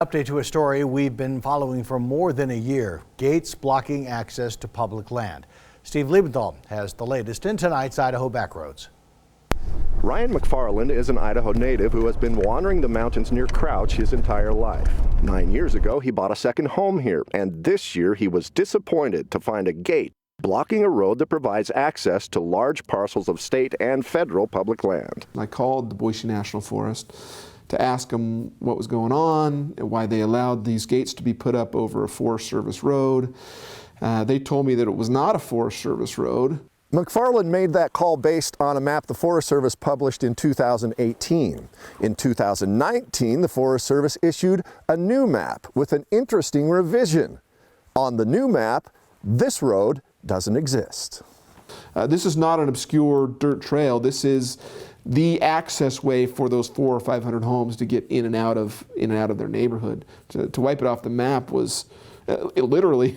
Update to a story we've been following for more than a year. Gates blocking access to public land. Steve Liebenthal has the latest in tonight's Idaho Backroads. Ryan McFarland is an Idaho native who has been wandering the mountains near Crouch his entire life. 9 years ago, he bought a second home here, and this year he was disappointed to find a gate blocking a road that provides access to large parcels of state and federal public land. I called the Boise National Forest to ask them what was going on, why they allowed these gates to be put up over a Forest Service road. They told me that it was not a Forest Service road. McFarland made that call based on a map the Forest Service published in 2018. In 2019, the Forest Service issued a new map with an interesting revision. On the new map, this road doesn't exist. This is not an obscure dirt trail. This is the access way for those 400 or 500 homes to get in and out of their neighborhood. To wipe it off the map was literally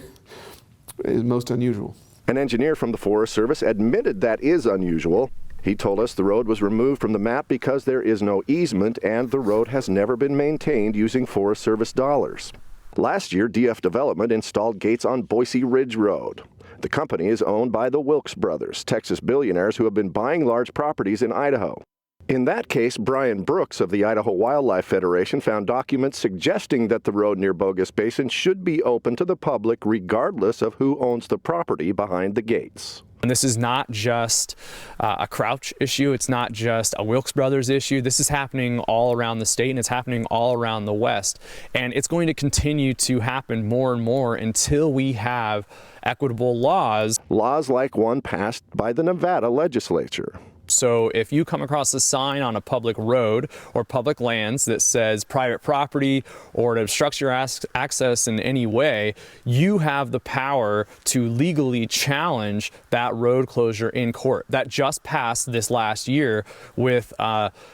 most unusual. An engineer from the Forest Service admitted that is unusual. He told us the road was removed from the map because there is no easement and the road has never been maintained using Forest Service dollars. Last year, DF Development installed gates on Boise Ridge Road. The company is owned by the Wilkes brothers, Texas billionaires who have been buying large properties in Idaho. In that case, Brian Brooks of the Idaho Wildlife Federation found documents suggesting that the road near Bogus Basin should be open to the public regardless of who owns the property behind the gates. And this is not just a Crouch issue, it's not just a Wilkes Brothers issue. This is happening all around the state and it's happening all around the West. And it's going to continue to happen more and more until we have equitable laws. Laws like one passed by the Nevada legislature. So if you come across a sign on a public road or public lands that says private property or it obstructs your access in any way, you have the power to legally challenge that road closure in court. That just passed this last year with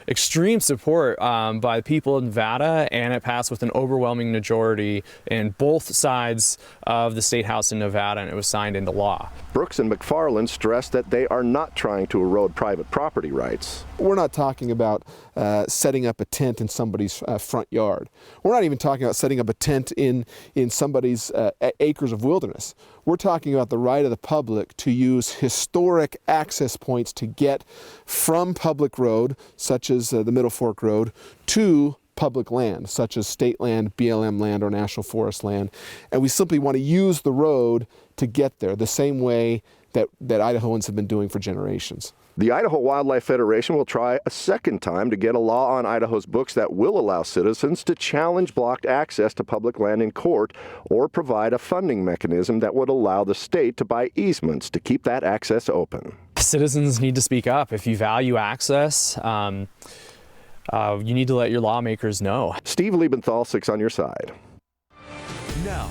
extreme support by the people of Nevada, and it passed with an overwhelming majority in both sides of the State House in Nevada, and it was signed into law. Brooks and McFarland stressed that they are not trying to erode private property rights. We're not talking about setting up a tent in somebody's front yard. We're not even talking about setting up a tent in somebody's acres of wilderness. We're talking about the right of the public to use historic access points to get from public road, such as the Middle Fork Road, to public land, such as state land, BLM land, or national forest land. And we simply want to use the road to get there, the same way that Idahoans have been doing for generations. The Idaho Wildlife Federation will try a second time to get a law on Idaho's books that will allow citizens to challenge blocked access to public land in court or provide a funding mechanism that would allow the state to buy easements to keep that access open. Citizens need to speak up. If you value access, you need to let your lawmakers know. Steve Liebenthal, 6 on your side. Now,